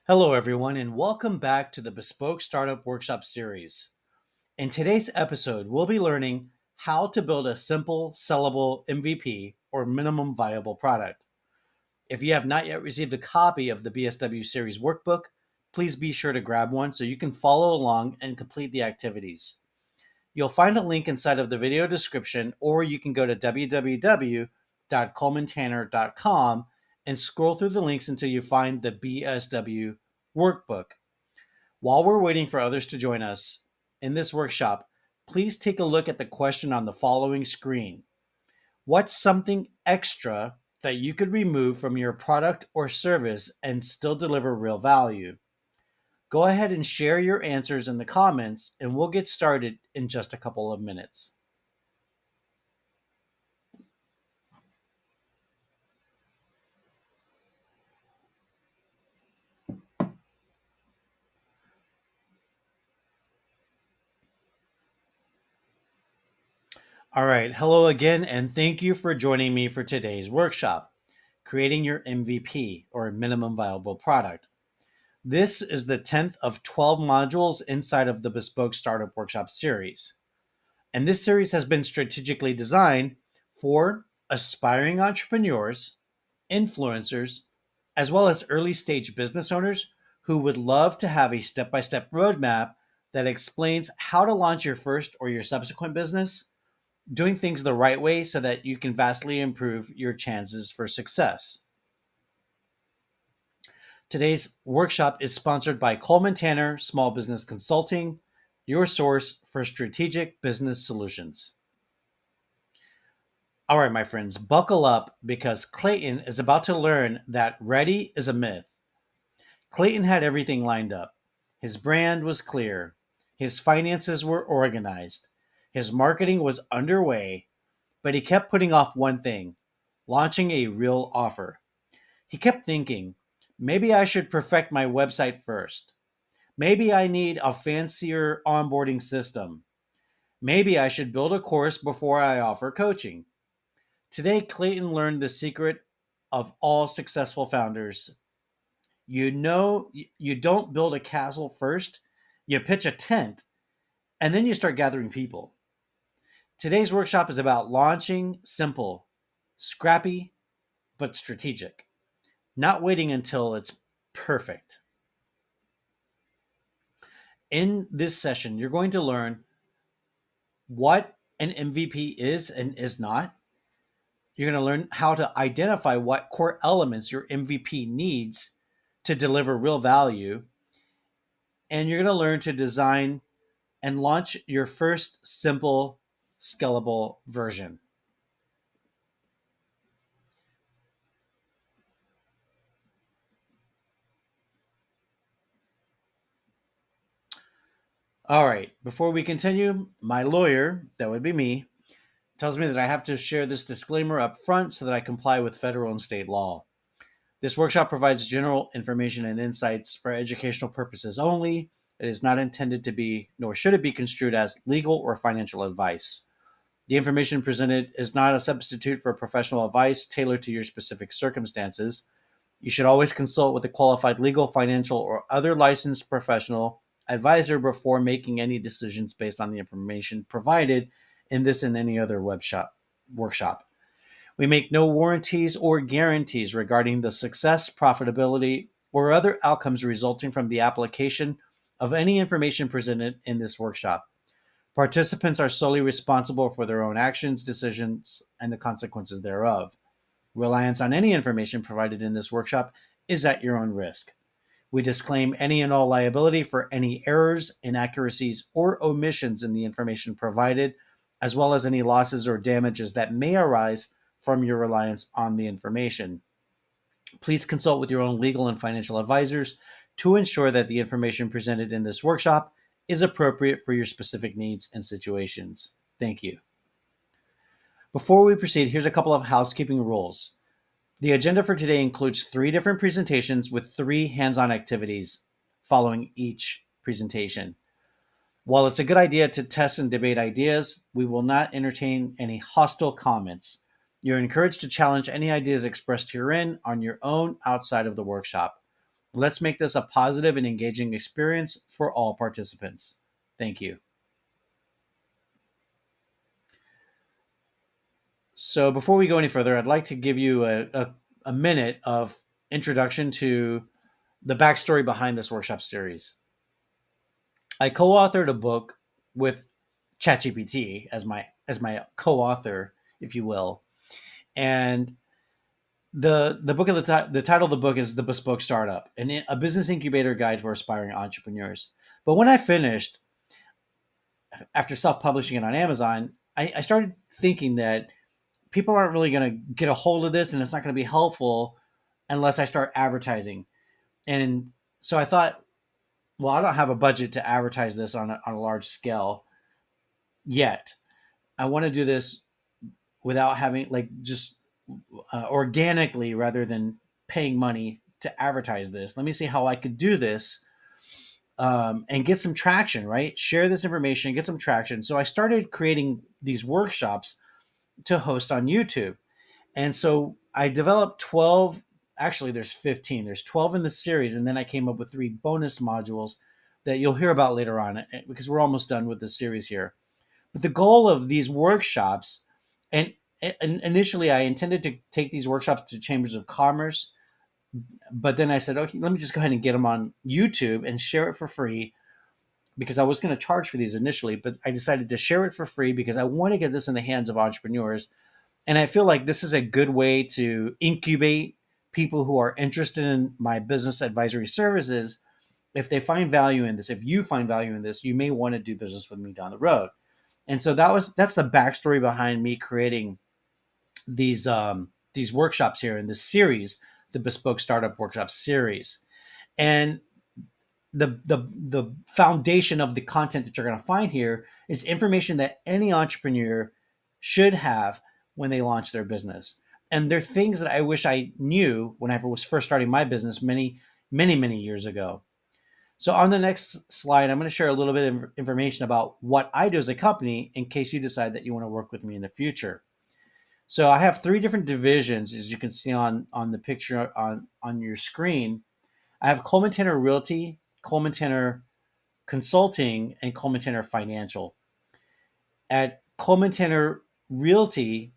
Hello, everyone, and welcome back to the Bespoke Startup Workshop Series. In today's episode, we'll be learning how to build a simple, sellable MVP or minimum viable product. If you have not yet received a copy of the BSW Series workbook, please be sure to grab one so you can follow along and complete the activities. You'll find a link inside of the video description, or you can go to www.colemantanner.com and scroll through the links until you find the BSW workbook. While we're waiting for others to join us in this workshop, please take a look at the question on the following screen. What's something extra that you could remove from your product or service and still deliver real value? Go ahead and share your answers in the comments, and we'll get started in just a couple of minutes. All right, hello again, and thank you for joining me for today's workshop, Creating Your MVP or Minimum Viable Product. This is the 10th of 12 modules inside of the Bespoke Startup Workshop Series. And this series has been strategically designed for aspiring entrepreneurs, influencers, as well as early stage business owners who would love to have a step by step roadmap that explains how to launch your first or your subsequent business, doing things the right way so that you can vastly improve your chances for success. Today's workshop is sponsored by Coleman Tanner Small Business Consulting, your source for strategic business solutions. All right, my friends, buckle up because Clayton is about to learn that ready is a myth. Clayton had everything lined up. His brand was clear. His finances were organized. His marketing was underway, but he kept putting off one thing: launching a real offer. He kept thinking, maybe I should perfect my website first. Maybe I need a fancier onboarding system. Maybe I should build a course before I offer coaching. Today, Clayton learned the secret of all successful founders. You don't build a castle first, you pitch a tent, and then you start gathering people. Today's workshop is about launching simple, scrappy, but strategic, not waiting until it's perfect. In this session, you're going to learn what an MVP is and is not. You're going to learn how to identify what core elements your MVP needs to deliver real value. And you're going to learn to design and launch your first simple, scalable version. All right, before we continue, my lawyer, that would be me, tells me that I have to share this disclaimer up front so that I comply with federal and state law. This workshop provides general information and insights for educational purposes only. It is not intended to be, nor should it be construed as legal or financial advice. The information presented is not a substitute for professional advice tailored to your specific circumstances. You should always consult with a qualified legal, financial, or other licensed professional advisor before making any decisions based on the information provided in this and any other workshop. We make no warranties or guarantees regarding the success, profitability, or other outcomes resulting from the application of any information presented in this workshop. Participants are solely responsible for their own actions, decisions, and the consequences thereof. Reliance on any information provided in this workshop is at your own risk. We disclaim any and all liability for any errors, inaccuracies, or omissions in the information provided, as well as any losses or damages that may arise from your reliance on the information. Please consult with your own legal and financial advisors to ensure that the information presented in this workshop is appropriate for your specific needs and situations. Thank you. Before we proceed, here's a couple of housekeeping rules. The agenda for today includes 3 different presentations with 3 hands-on activities following each presentation. While it's a good idea to test and debate ideas, we will not entertain any hostile comments. You're encouraged to challenge any ideas expressed herein on your own outside of the workshop. Let's make this a positive and engaging experience for all participants. Thank you. So before we go any further, I'd like to give you a minute of introduction to the backstory behind this workshop series. I co-authored a book with ChatGPT as my co-author, if you will, and the book of the title of the book is The Bespoke Startup, a business incubator guide for aspiring entrepreneurs. But when I finished, after self-publishing it on Amazon, I started thinking that people aren't really going to get a hold of this, and it's not going to be helpful unless I start advertising. And so I thought, well, I don't have a budget to advertise this on a large scale yet. I want to do this without having like just organically rather than paying money to advertise this. Let me see how I could do this and get some traction, right? Share this information, get some traction. So I started creating these workshops to host on YouTube. And so I developed 12, actually, there's 15, there's 12 in the series. And then I came up with 3 bonus modules that you'll hear about later on because we're almost done with the series here. But the goal of these workshops, and initially I intended to take these workshops to chambers of commerce, but then I said, okay, let me just go ahead and get them on YouTube and share it for free because I was going to charge for these initially, but I decided to share it for free because I want to get this in the hands of entrepreneurs. And I feel like this is a good way to incubate people who are interested in my business advisory services. If they find value in this, if you find value in this, you may want to do business with me down the road. And so that's the backstory behind me creating these workshops here in this series, the Bespoke Startup Workshop Series. And the foundation of the content that you're going to find here is information that any entrepreneur should have when they launch their business. And they're things that I wish I knew when I was first starting my business many years ago. So on the next slide, I'm going to share a little bit of information about what I do as a company in case you decide that you want to work with me in the future. So I have 3 different divisions, as you can see on the picture on your screen. I have Coleman Tanner Realty, Coleman Tanner Consulting, and Coleman Tanner Financial. At Coleman Tanner Realty,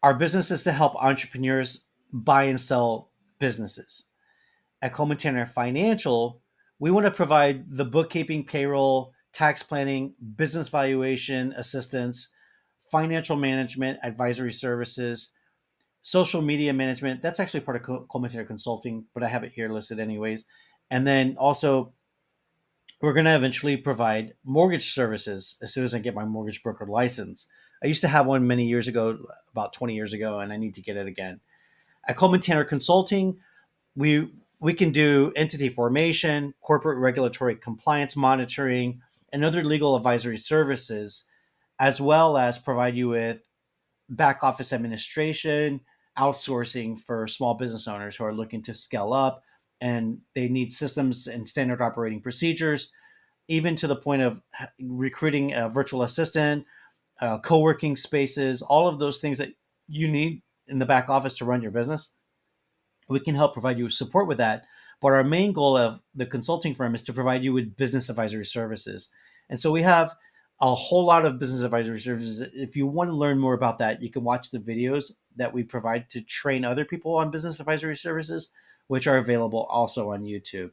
our business is to help entrepreneurs buy and sell businesses. At Coleman Tanner Financial, we want to provide the bookkeeping, payroll, tax planning, business valuation assistance, financial management, advisory services, social media management. That's actually part of Coleman Tanner Consulting, but I have it here listed anyways. And then also, we're going to eventually provide mortgage services as soon as I get my mortgage broker license. I used to have one many years ago, about 20 years ago, and I need to get it again. At Coleman Tanner Consulting, we can do entity formation, corporate regulatory compliance monitoring, and other legal advisory services, as well as provide you with back office administration, outsourcing for small business owners who are looking to scale up and they need systems and standard operating procedures, even to the point of recruiting a virtual assistant, co-working spaces, all of those things that you need in the back office to run your business. We can help provide you support with that. But our main goal of the consulting firm is to provide you with business advisory services. And so we have a whole lot of business advisory services. If you want to learn more about that, you can watch the videos that we provide to train other people on business advisory services, which are available also on YouTube.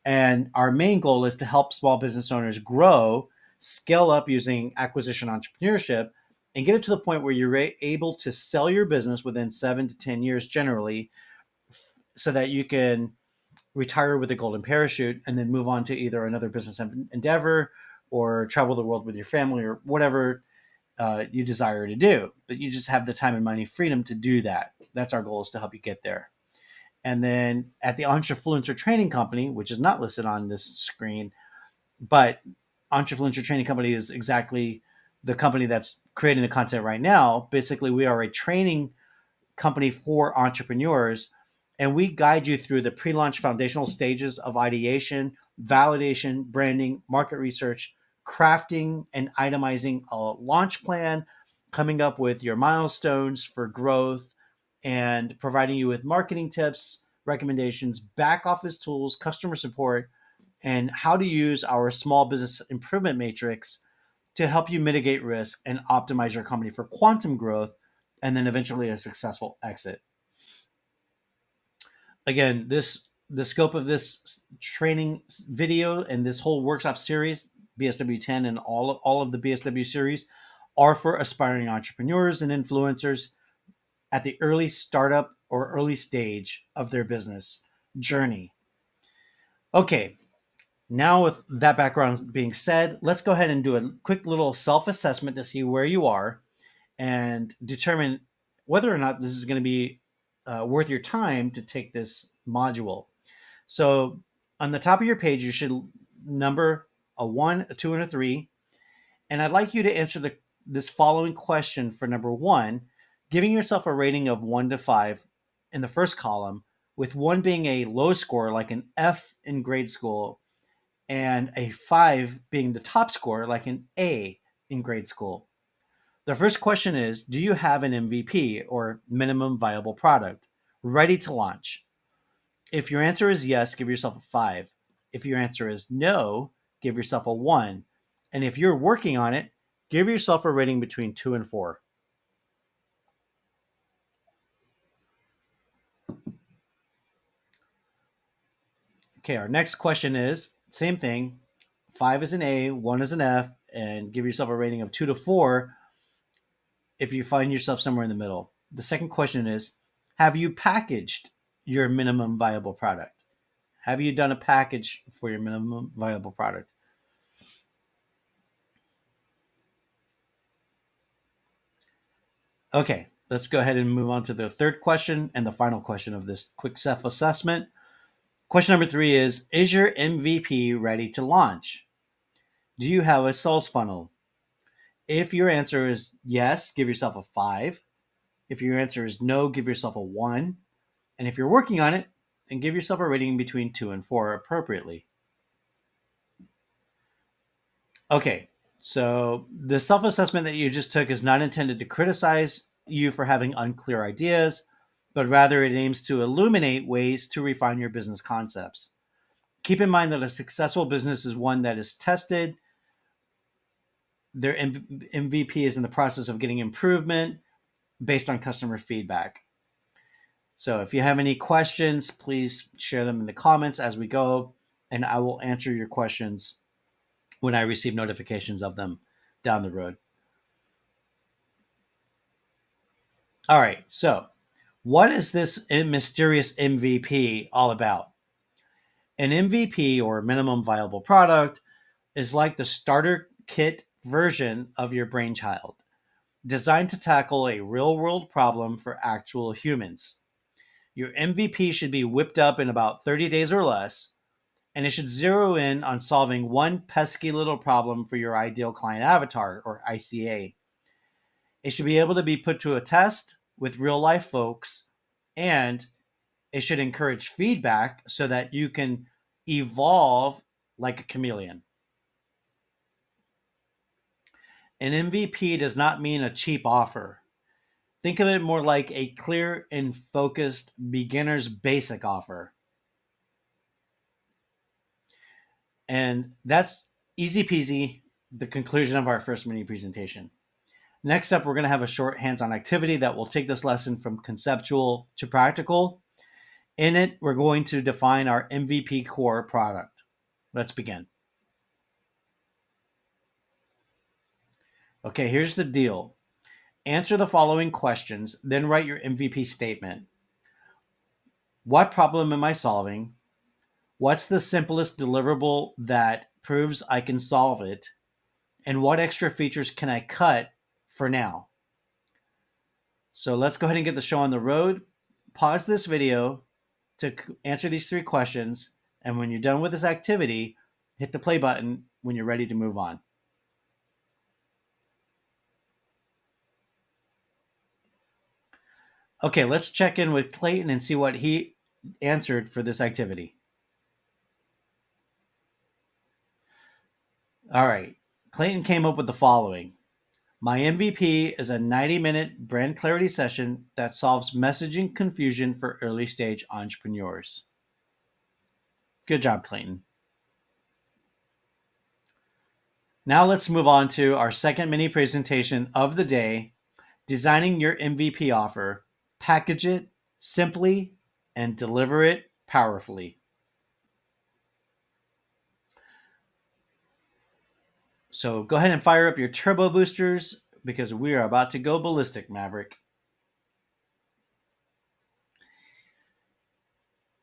And our main goal is to help small business owners grow, scale up using acquisition entrepreneurship, and get it to the point where you're able to sell your business within 7 to 10 years generally, so that you can retire with a golden parachute and then move on to either another business endeavor or travel the world with your family or whatever you desire to do. But you just have the time and money freedom to do that. That's our goal, is to help you get there. And then at the Entrefluential Training Company, which is not listed on this screen, but Entrefluential Training Company is exactly the company that's creating the content right now. Basically, we are a training company for entrepreneurs, and we guide you through the pre-launch foundational stages of ideation, validation, branding, market research, crafting and itemizing a launch plan, coming up with your milestones for growth, and providing you with marketing tips, recommendations, back office tools, customer support, and how to use our small business improvement matrix to help you mitigate risk and optimize your company for quantum growth and then eventually a successful exit. Again, the scope of this training video and this whole workshop series, BSW 10 and all of the BSW series, are for aspiring entrepreneurs and influencers at the early startup or early stage of their business journey. Okay, now with that background being said, let's go ahead and do a quick little self-assessment to see where you are and determine whether or not this is going to be worth your time to take this module. So on the top of your page, you should number a 1, a 2, and a 3. And I'd like you to answer this following question for number 1, giving yourself a rating of 1 to 5 in the first column, with 1 being a low score like an F in grade school and a 5 being the top score like an A in grade school. The first question is, do you have an MVP or minimum viable product ready to launch? If your answer is yes, give yourself a 5. If your answer is no, give yourself a 1. And if you're working on it, give yourself a rating between 2 and 4. Okay, our next question is same thing. 5 is an A, 1 is an F, and give yourself a rating of 2 to 4 if you find yourself somewhere in the middle. The second question is, have you packaged your minimum viable product? Have you done a package for your minimum viable product? Okay, let's go ahead and move on to the third question and the final question of this quick self-assessment. Question number 3 is your MVP ready to launch? Do you have a sales funnel? If your answer is yes, give yourself a 5. If your answer is no, give yourself a 1. And if you're working on it, then give yourself a rating between 2 and 4 appropriately. Okay, so the self-assessment that you just took is not intended to criticize you for having unclear ideas, but rather it aims to illuminate ways to refine your business concepts. Keep in mind that a successful business is one that is tested. Their MVP is in the process of getting improvement based on customer feedback. So if you have any questions, please share them in the comments as we go, and I will answer your questions when I receive notifications of them down the road. All right, so what is this mysterious MVP all about? An MVP, or minimum viable product, is like the starter kit version of your brainchild, designed to tackle a real world problem for actual humans. Your MVP should be whipped up in about 30 days or less, and it should zero in on solving one pesky little problem for your ideal client avatar, or ICA. It should be able to be put to a test with real life folks, and it should encourage feedback so that you can evolve like a chameleon. An MVP does not mean a cheap offer. Think of it more like a clear and focused beginner's basic offer. And that's easy peasy, the conclusion of our first mini presentation. Next up, we're going to have a short hands-on activity that will take this lesson from conceptual to practical. In it, we're going to define our MVP core product. Let's begin. Okay, here's the deal. Answer the following questions, then write your MVP statement. What problem am I solving? What's the simplest deliverable that proves I can solve it? And what extra features can I cut for now? So let's go ahead and get the show on the road. Pause this video to answer these 3 questions. And when you're done with this activity, hit the play button when you're ready to move on. Okay, let's check in with Clayton and see what he answered for this activity. All right, Clayton came up with the following. My MVP is a 90-minute brand clarity session that solves messaging confusion for early stage entrepreneurs. Good job, Clayton. Now let's move on to our second mini presentation of the day, designing your MVP offer. Package it simply and deliver it powerfully. So go ahead and fire up your turbo boosters because we are about to go ballistic, Maverick.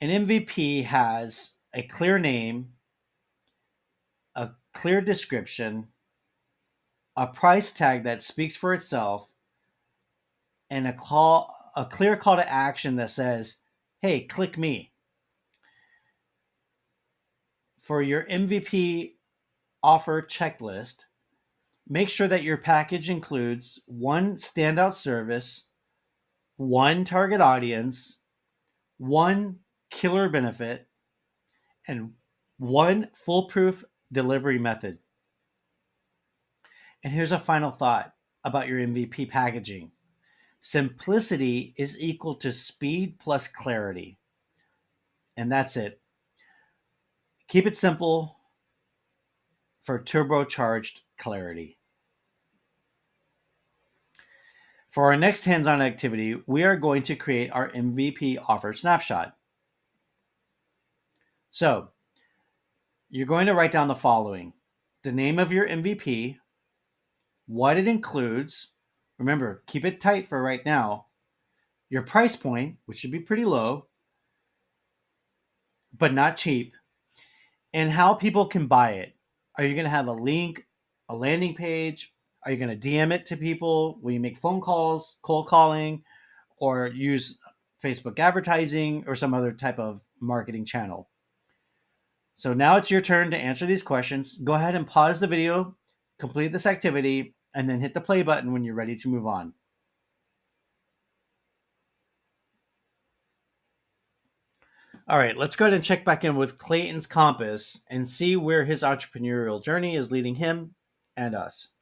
An MVP has a clear name, a clear description, a price tag that speaks for itself, and a clear call to action that says, "Hey, click me." For your MVP offer checklist, make sure that your package includes one standout service, one target audience, one killer benefit, and one foolproof delivery method. And here's a final thought about your MVP packaging. Simplicity is equal to speed plus clarity. And that's it. Keep it simple for turbocharged clarity. For our next hands-on activity, we are going to create our MVP offer snapshot. So, you're going to write down the following: the name of your MVP, what it includes. Remember, keep it tight for right now. Your price point, which should be pretty low, but not cheap, and how people can buy it. Are you going to have a link, a landing page? Are you going to DM it to people? Will you make phone calls, cold calling, or use Facebook advertising or some other type of marketing channel? So now it's your turn to answer these questions. Go ahead and pause the video, complete this activity, and then hit the play button when you're ready to move on. All right, let's go ahead and check back in with Clayton's compass and see where his entrepreneurial journey is leading him and us.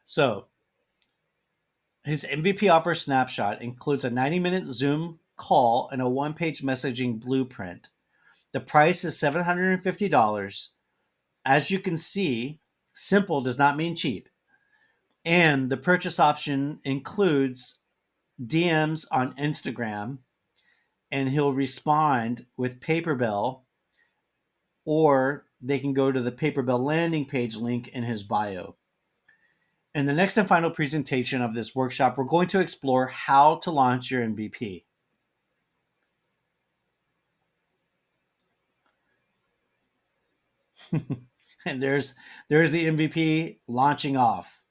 So, his MVP offer snapshot includes a 90-minute Zoom call and a one-page messaging blueprint. The price is $750. As you can see, simple does not mean cheap. And the purchase option includes DMs on Instagram, and he'll respond with PaperBell, or they can go to the PaperBell landing page link in his bio. In the next and final presentation of this workshop, we're going to explore how to launch your MVP. And there's the MVP launching off.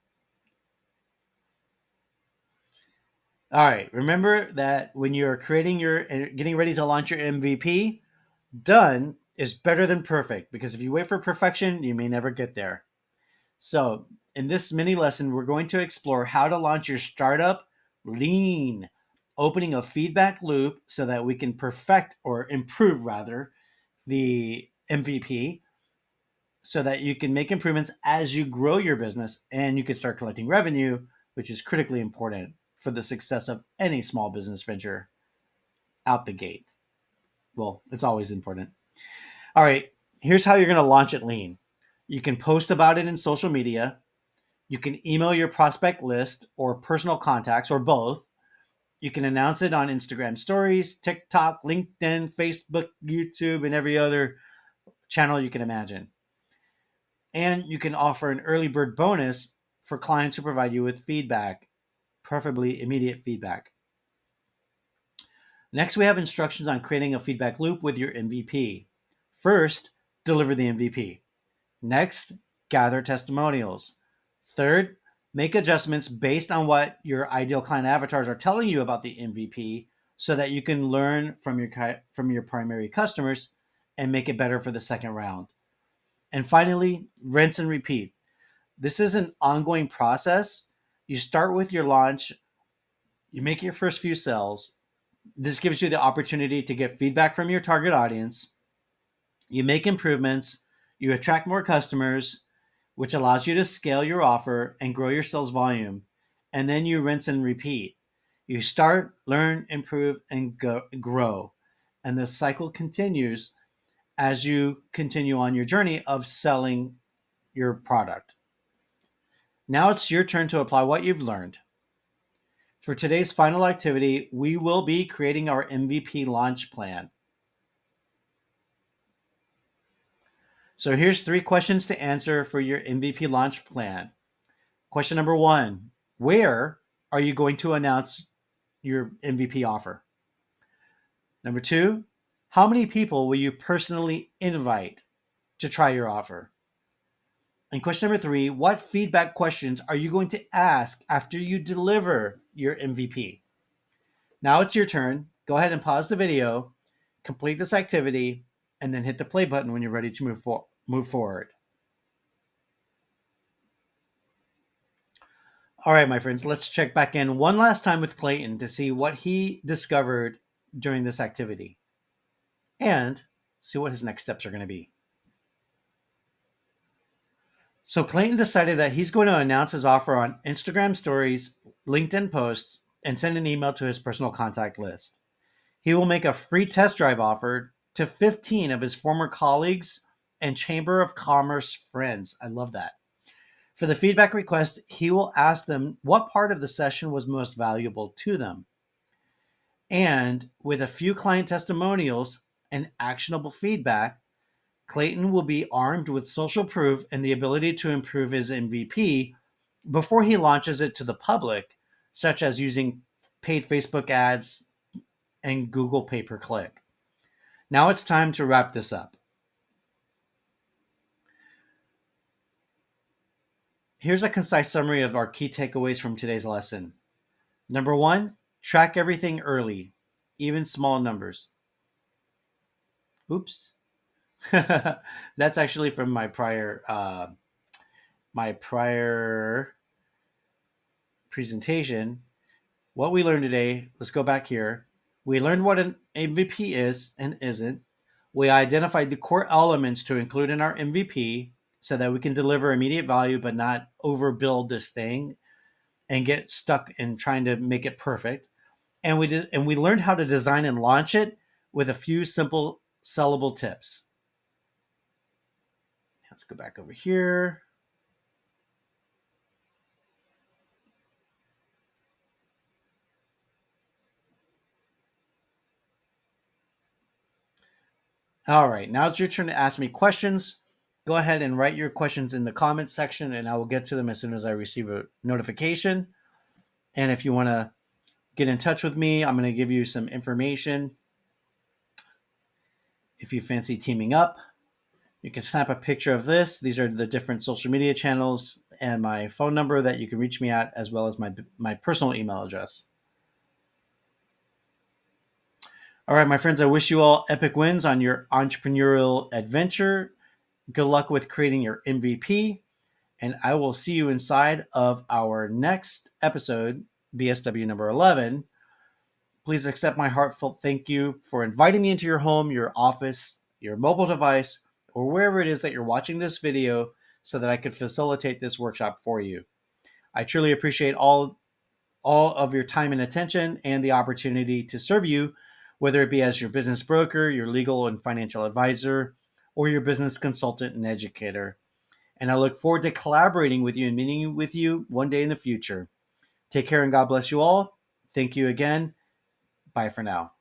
All right, remember that when you're getting ready to launch your MVP, done is better than perfect, because if you wait for perfection, you may never get there. So, in this mini lesson, we're going to explore how to launch your startup lean, opening a feedback loop so that we can perfect, or improve rather, the MVP, so that you can make improvements as you grow your business and you can start collecting revenue, which is critically important for the success of any small business venture out the gate. Well, it's always important. All right, here's how you're going to launch it lean. You can post about it in social media. You can email your prospect list or personal contacts, or both. You can announce it on Instagram stories, TikTok, LinkedIn, Facebook, YouTube, and every other channel you can imagine. And you can offer an early bird bonus for clients who provide you with feedback, preferably immediate feedback. Next, we have instructions on creating a feedback loop with your MVP. First, deliver the MVP. Next, gather testimonials. Third, make adjustments based on what your ideal client avatars are telling you about the MVP, so that you can learn from your primary customers and make it better for the second round. And finally, rinse and repeat. This is an ongoing process. You start with your launch, you make your first few sales, This gives you the opportunity to get feedback from your target audience. You make improvements, you attract more customers, which allows you to scale your offer and grow your sales volume. And then you rinse and repeat. You start, learn, improve, and grow. And the cycle continues as you continue on your journey of selling your product. Now it's your turn to apply what you've learned. For today's final activity, we will be creating our MVP launch plan. So here's 3 questions to answer for your MVP launch plan. Question number 1, where are you going to announce your MVP offer? Number 2, how many people will you personally invite to try your offer? And question number 3, what feedback questions are you going to ask after you deliver your MVP? Now it's your turn. Go ahead and pause the video, complete this activity, and then hit the play button when you're ready to move forward. All right, my friends, let's check back in one last time with Clayton to see what he discovered during this activity and see what his next steps are going to be. So Clayton decided that he's going to announce his offer on Instagram stories, LinkedIn posts, and send an email to his personal contact list. He will make a free test drive offer to 15 of his former colleagues and Chamber of Commerce friends. I love that. For the feedback request, he will ask them what part of the session was most valuable to them. And with a few client testimonials and actionable feedback, Clayton will be armed with social proof and the ability to improve his MVP before he launches it to the public, such as using paid Facebook ads and Google pay-per-click. Now it's time to wrap this up. Here's a concise summary of our key takeaways from today's lesson. Number 1, track everything early, even small numbers. Oops. That's actually from my prior presentation. What we learned today, let's go back here. We learned what an MVP is and isn't. We identified the core elements to include in our MVP so that we can deliver immediate value but not overbuild this thing and get stuck in trying to make it perfect. And we learned how to design and launch it with a few simple sellable tips. Let's go back over here. All right, now it's your turn to ask me questions. Go ahead and write your questions in the comments section, and I will get to them as soon as I receive a notification. And if you want to get in touch with me, I'm going to give you some information. If you fancy teaming up, you can snap a picture of this. These are the different social media channels and my phone number that you can reach me at, as well as my personal email address. All right, my friends, I wish you all epic wins on your entrepreneurial adventure. Good luck with creating your MVP. And I will see you inside of our next episode, BSW number 11. Please accept my heartfelt thank you for inviting me into your home, your office, your mobile device, or wherever it is that you're watching this video so that I could facilitate this workshop for you. I truly appreciate all of your time and attention and the opportunity to serve you, whether it be as your business broker, your legal and financial advisor, or your business consultant and educator. And I look forward to collaborating with you and meeting with you one day in the future. Take care and God bless you all. Thank you again. Bye for now.